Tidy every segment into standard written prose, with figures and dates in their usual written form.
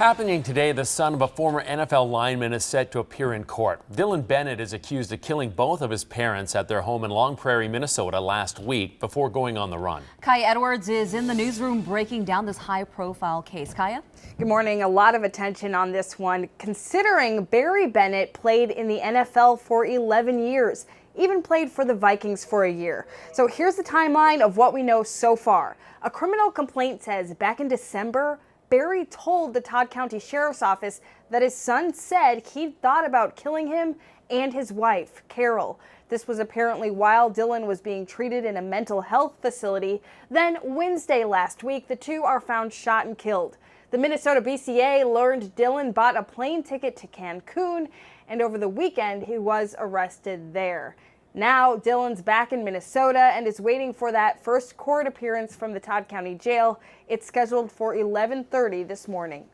Happening today, the son of a former NFL lineman is set to appear in court. Dylan Bennett is accused of killing both of his parents at their home in Long Prairie, Minnesota last week before going on the run. Kaya Edwards is in the newsroom breaking down this high-profile case. Kaya? Good morning. A lot of attention on this one, considering Barry Bennett played in the NFL for 11 years, even played for the Vikings for a year. So here's the timeline of what we know so far. A criminal complaint says back in December, Barry told the Todd County Sheriff's Office that his son said he'd thought about killing him and his wife, Carol. This was apparently while Dylan was being treated in a mental health facility. Then Wednesday last week, the two are found shot and killed. The Minnesota BCA learned Dylan bought a plane ticket to Cancun, and over the weekend he was arrested there. Now Dylan's back in Minnesota and is waiting for that first court appearance from the Todd County Jail. It's scheduled for 11:30 this morning.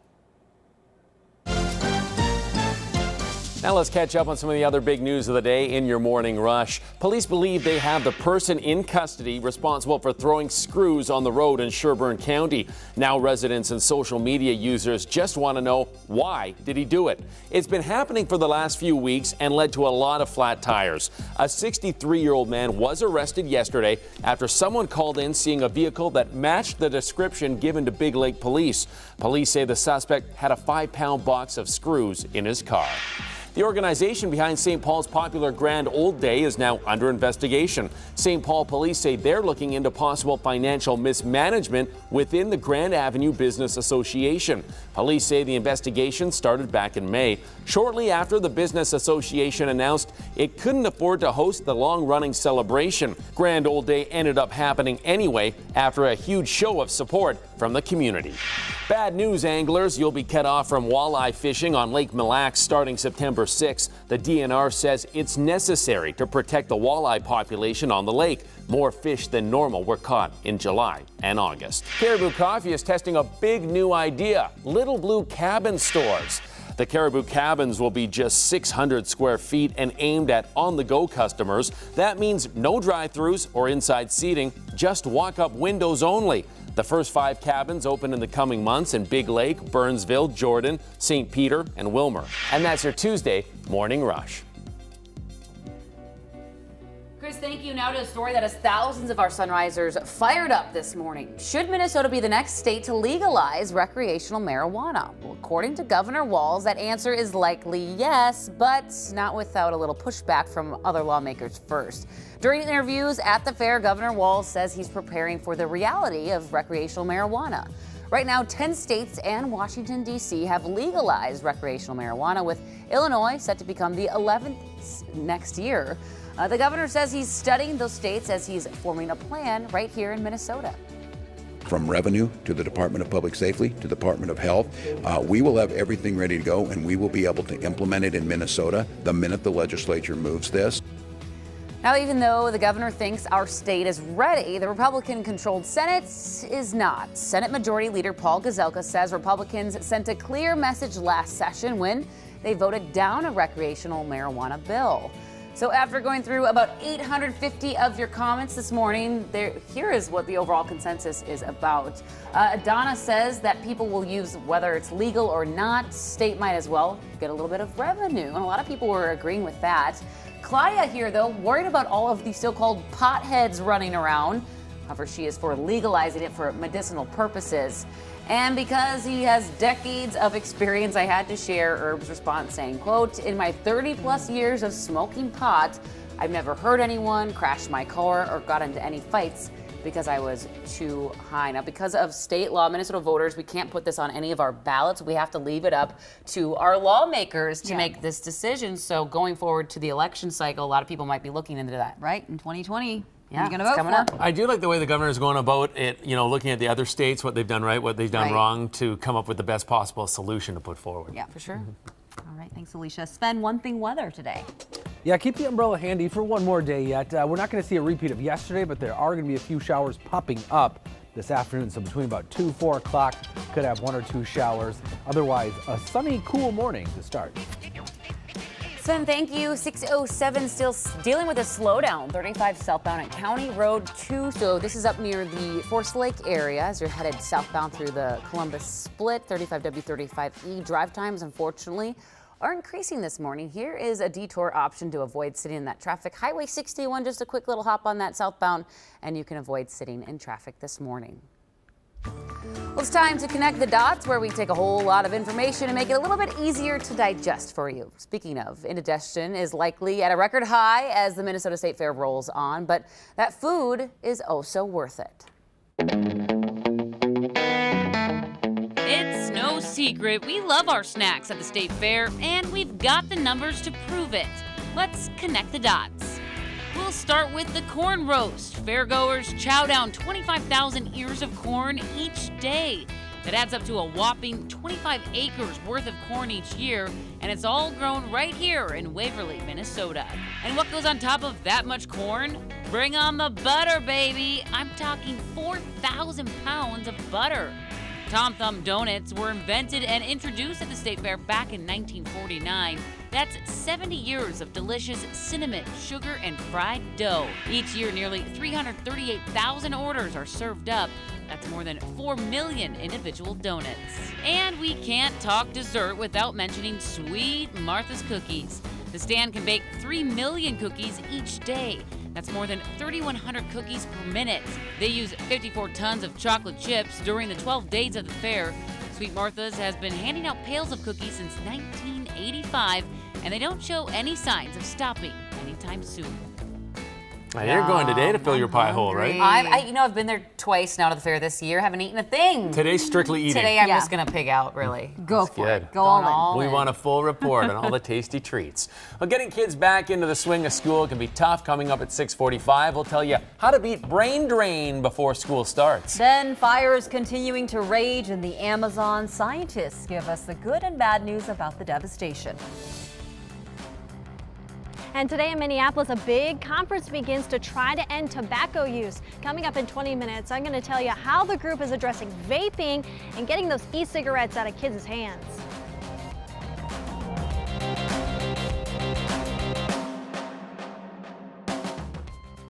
Now let's catch up on some of the other big news of the day in your morning rush. Police believe they have the person in custody responsible for throwing screws on the road in Sherburne County. Now residents and social media users just want to know, why did he do it? It's been happening for the last few weeks and led to a lot of flat tires. A 63-year-old man was arrested yesterday after someone called in seeing a vehicle that matched the description given to Big Lake Police. Police say the suspect had a 5-pound box of screws in his car. The organization behind St. Paul's popular Grand Old Day is now under investigation. St. Paul police say they're looking into possible financial mismanagement within the Grand Avenue Business Association. Police say the investigation started back in May, shortly after the Business Association announced it couldn't afford to host the long-running celebration. Grand Old Day ended up happening anyway after a huge show of support from the community. Bad news, anglers. You'll be cut off from walleye fishing on Lake Mille Lacs starting September 6th. The DNR says it's necessary to protect the walleye population on the lake. More fish than normal were caught in July and August. Caribou Coffee is testing a big new idea: Little Blue Cabin stores. The Caribou Cabins will be just 600 square feet and aimed at on-the-go customers. That means no drive-thrus or inside seating, just walk-up windows only. The first 5 cabins open in the coming months in Big Lake, Burnsville, Jordan, St. Peter, and Wilmer. And that's your Tuesday Morning Rush. Chris, thank you. Now to a story that has thousands of our Sunrisers fired up this morning. Should Minnesota be the next state to legalize recreational marijuana? Well, according to Governor Walz, that answer is likely yes, but not without a little pushback from other lawmakers first. During interviews at the fair, Governor Walz says he's preparing for the reality of recreational marijuana. Right now, 10 states and Washington, D.C. have legalized recreational marijuana, with Illinois set to become the 11th next year. The governor says he's studying those states as he's forming a plan right here in Minnesota. From revenue to the Department of Public Safety to the Department of Health, we will have everything ready to go, and we will be able to implement it in Minnesota the minute the legislature moves this. Now, even though the governor thinks our state is ready, the Republican-controlled Senate is not. Senate Majority Leader Paul Gazelka says Republicans sent a clear message last session when they voted down a recreational marijuana bill. So after going through about 850 of your comments this morning, here is what the overall consensus is about. Donna says that people will use whether it's legal or not. State might as well get a little bit of revenue, and a lot of people were agreeing with that. Claudia here, though, worried about all of the so-called potheads running around. However, she is for legalizing it for medicinal purposes. And because he has decades of experience, I had to share Herb's response saying, quote, "In my 30-plus years of smoking pot, I've never heard anyone crash my car or got into any fights because I was too high." Now, because of state law, Minnesota voters, we can't put this on any of our ballots. We have to leave it up to our lawmakers to make this decision. So going forward to the election cycle, a lot of people might be looking into that. Right, in 2020. Yeah, you're going to vote coming for. up. I do like the way the governor is going about it, looking at the other states, what they've done right, what they've done wrong, to come up with the best possible solution to put forward. Yeah, for sure. All right, thanks, Alicia. Sven, one thing weather today. Yeah, keep the umbrella handy for one more day yet. We're not going to see a repeat of yesterday, but there are going to be a few showers popping up this afternoon. So between about 2, 4 o'clock, could have 1 or 2 showers. Otherwise, a sunny, cool morning to start. Sven, thank you. 607 still dealing with a slowdown. 35 southbound at County Road 2. So this is up near the Forest Lake area as you're headed southbound through the Columbus Split. 35W35E drive times, unfortunately, are increasing this morning. Here is a detour option to avoid sitting in that traffic. Highway 61, just a quick little hop on that southbound, and you can avoid sitting in traffic this morning. Well, it's time to connect the dots, where we take a whole lot of information and make it a little bit easier to digest for you. Speaking of, indigestion is likely at a record high as the Minnesota State Fair rolls on, but that food is oh so worth it. It's no secret we love our snacks at the State Fair, and we've got the numbers to prove it. Let's connect the dots. We'll start with the corn roast. Fairgoers chow down 25,000 ears of corn each day. That adds up to a whopping 25 acres worth of corn each year, and it's all grown right here in Waverly, Minnesota. And what goes on top of that much corn? Bring on the butter, baby! I'm talking 4,000 pounds of butter. Tom Thumb donuts were invented and introduced at the State Fair back in 1949. That's 70 years of delicious cinnamon, sugar, and fried dough. Each year, nearly 338,000 orders are served up. That's more than 4 million individual donuts. And we can't talk dessert without mentioning Sweet Martha's Cookies. The stand can bake 3 million cookies each day. That's more than 3,100 cookies per minute. They use 54 tons of chocolate chips during the 12 days of the fair. Sweet Martha's has been handing out pails of cookies since 1985, and they don't show any signs of stopping anytime soon. You're going today to fill your pie hole, right? I've been there twice now to the fair this year. Haven't eaten a thing. Today's strictly eating. Today I'm just going to pig out, really. Go for good. it. Go all in. We want a full report on all the tasty treats. Well, getting kids back into the swing of school can be tough. Coming up at 6:45, we'll tell you how to beat brain drain before school starts. Then fires continuing to rage in the Amazon. Scientists give us the good and bad news about the devastation. And today in Minneapolis, a big conference begins to try to end tobacco use. Coming up in 20 minutes, I'm going to tell you how the group is addressing vaping and getting those e-cigarettes out of kids' hands.